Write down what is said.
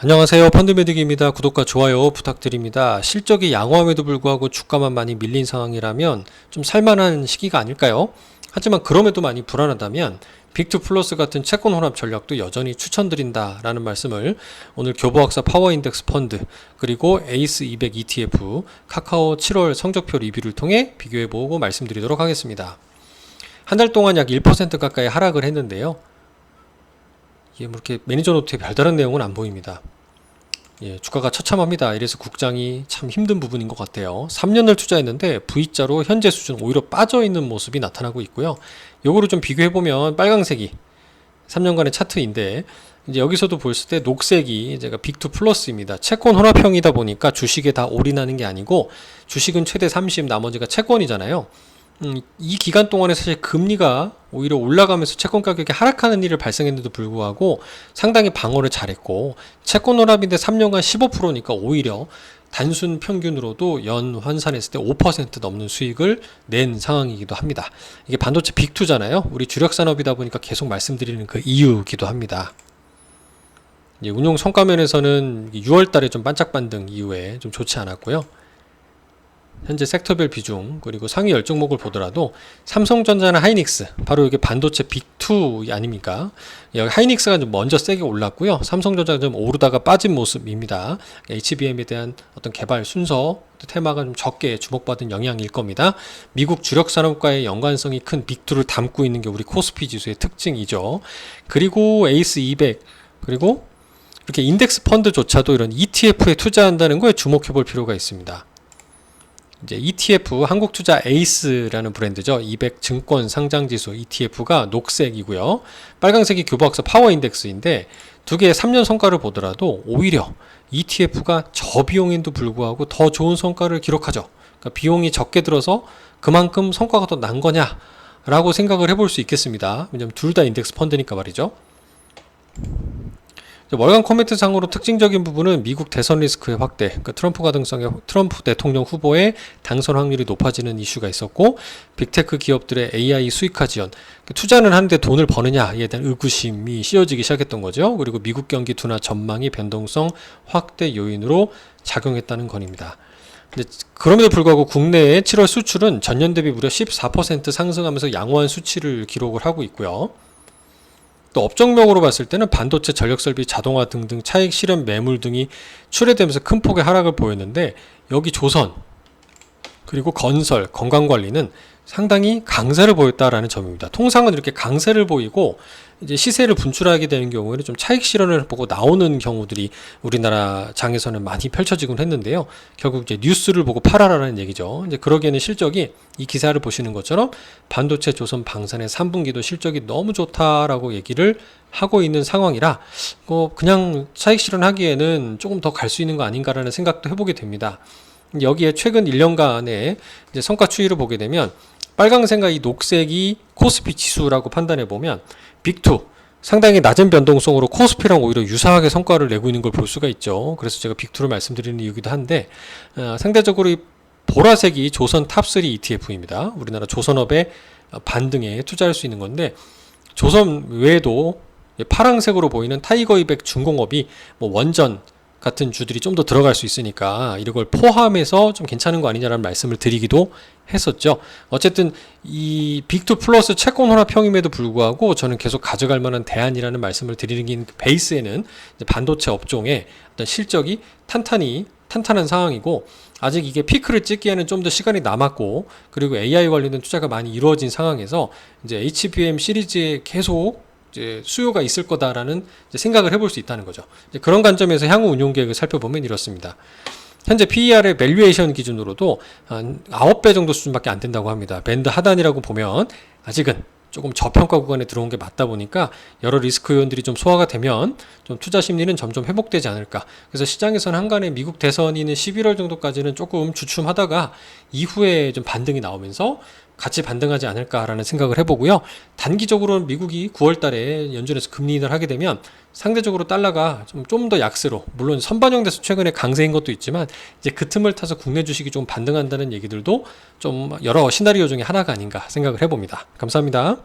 안녕하세요. 펀드매직입니다. 구독과 좋아요 부탁드립니다. 실적이 양호함에도 불구하고 주가만 많이 밀린 상황이라면 좀 살만한 시기가 아닐까요? 하지만 그럼에도 많이 불안하다면 빅2 플러스 같은 채권 혼합 전략도 여전히 추천드린다 라는 말씀을 오늘 교보학사 파워인덱스 펀드 그리고 에이스 200 ETF 카카오 7월 성적표 리뷰를 통해 비교해보고 말씀드리도록 하겠습니다. 한 달 동안 약 1% 가까이 하락을 했는데요. 뭐 이렇게 매니저 노트에 별다른 내용은 안 보입니다. 주가가 처참합니다. 이래서 국장이 참 힘든 부분인 것 같아요. 3년을 투자했는데 V자로 현재 수준 오히려 빠져있는 모습이 나타나고 있고요. 요거를 좀 비교해보면 빨강색이 3년간의 차트인데 이제 여기서도 보였을 때 녹색이 제가 빅2 플러스입니다. 채권 혼합형이다 보니까 주식에 다 올인하는 게 아니고 주식은 최대 30, 나머지가 채권이잖아요. 이 기간 동안에 사실 금리가 오히려 올라가면서 채권 가격이 하락하는 일을 발생했는데도 불구하고 상당히 방어를 잘했고 채권 혼합인데 3년간 15%니까 오히려 단순 평균으로도 연 환산했을 때 5% 넘는 수익을 낸 상황이기도 합니다. 이게 반도체 빅2잖아요. 우리 주력 산업이다 보니까 계속 말씀드리는 그 이유이기도 합니다. 운용 성과면에서는 6월 달에 좀 반짝반등 이후에 좀 좋지 않았고요. 현재 섹터별 비중 그리고 상위 10종목을 보더라도 삼성전자나 하이닉스 바로 이게 반도체 빅2 아닙니까? 여기 하이닉스가 좀 먼저 세게 올랐고요. 삼성전자가 좀 오르다가 빠진 모습입니다. HBM에 대한 어떤 개발 순서 테마가 좀 적게 주목받은 영향일 겁니다. 미국 주력 산업과의 연관성이 큰 빅2를 담고 있는 게 우리 코스피 지수의 특징이죠. 그리고 에이스 200 그리고 이렇게 인덱스 펀드조차도 이런 ETF에 투자한다는 거에 주목해 볼 필요가 있습니다. 이제 ETF 한국투자 에이스라는 브랜드죠. 200 증권 상장지수 ETF가 녹색이고요. 빨강색이 교보학사 파워인덱스인데 두 개의 3년 성과를 보더라도 오히려 ETF가 저비용인도 불구하고 더 좋은 성과를 기록하죠. 그러니까 비용이 적게 들어서 그만큼 성과가 더 난 거냐라고 생각을 해볼 수 있겠습니다. 왜냐하면 둘 다 인덱스 펀드니까 말이죠. 월간 코멘트 상으로 특징적인 부분은 미국 대선 리스크의 확대, 그러니까 트럼프 대통령 후보의 당선 확률이 높아지는 이슈가 있었고, 빅테크 기업들의 AI 수익화 지원, 투자는 하는데 돈을 버느냐에 대한 의구심이 씌워지기 시작했던 거죠. 그리고 미국 경기 둔화 전망이 변동성 확대 요인으로 작용했다는 건입니다. 그럼에도 불구하고 국내의 7월 수출은 전년 대비 무려 14% 상승하면서 양호한 수치를 기록을 하고 있고요. 또 업종명으로 봤을 때는 반도체, 전력설비, 자동화 등등 차익 실현 매물 등이 출회되면서 큰 폭의 하락을 보였는데 여기 조선 그리고 건설, 건강관리는 상당히 강세를 보였다라는 점입니다. 통상은 이렇게 강세를 보이고 이제 시세를 분출하게 되는 경우에는 좀 차익 실현을 보고 나오는 경우들이 우리나라 장에서는 많이 펼쳐지곤 했는데요. 결국 이제 뉴스를 보고 팔아라라는 얘기죠. 이제 그러기에는 실적이 이 기사를 보시는 것처럼 반도체, 조선, 방산의 3분기도 실적이 너무 좋다라고 얘기를 하고 있는 상황이라 그냥 차익 실현하기에는 조금 더 갈 수 있는 거 아닌가라는 생각도 해보게 됩니다. 여기에 최근 1년간의 이제 성과 추이를 보게 되면 빨강색과 이 녹색이 코스피 지수라고 판단해 보면 빅2 상당히 낮은 변동성으로 코스피랑 오히려 유사하게 성과를 내고 있는 걸 볼 수가 있죠. 그래서 제가 빅2를 말씀드리는 이유기도 한데 상대적으로 이 보라색이 조선 탑3 ETF입니다. 우리나라 조선업의 반등에 투자할 수 있는 건데 조선 외에도 파랑색으로 보이는 타이거 200 중공업이 뭐 원전 같은 주들이 좀 더 들어갈 수 있으니까 이걸 포함해서 좀 괜찮은 거 아니냐라는 말씀을 드리기도 했었죠. 어쨌든 이 빅2 플러스 채권 혼합형임에도 불구하고 저는 계속 가져갈 만한 대안이라는 말씀을 드리는 게 베이스에는 반도체 업종의 어떤 실적이 탄탄한 상황이고 아직 이게 피크를 찍기에는 좀 더 시간이 남았고 그리고 AI 관련된 투자가 많이 이루어진 상황에서 이제 HBM 시리즈에 계속 이제 수요가 있을 거다라는 이제 생각을 해볼 수 있다는 거죠. 이제 그런 관점에서 향후 운용 계획을 살펴보면 이렇습니다. 현재 PER의 밸류에이션 기준으로도 한 9배 정도 수준밖에 안 된다고 합니다. 밴드 하단이라고 보면 아직은 조금 저평가 구간에 들어온 게 맞다 보니까 여러 리스크 요인들이 좀 소화가 되면 좀 투자 심리는 점점 회복되지 않을까. 그래서 시장에서는 한간에 미국 대선이 있는 11월 정도까지는 조금 주춤하다가 이후에 좀 반등이 나오면서 같이 반등하지 않을까라는 생각을 해보고요. 단기적으로는 미국이 9월 달에 연준에서 금리 인하를 하게 되면 상대적으로 달러가 좀 더 약세로, 물론 선반영돼서 최근에 강세인 것도 있지만 이제 그 틈을 타서 국내 주식이 좀 반등한다는 얘기들도 좀 여러 시나리오 중에 하나가 아닌가 생각을 해봅니다. 감사합니다.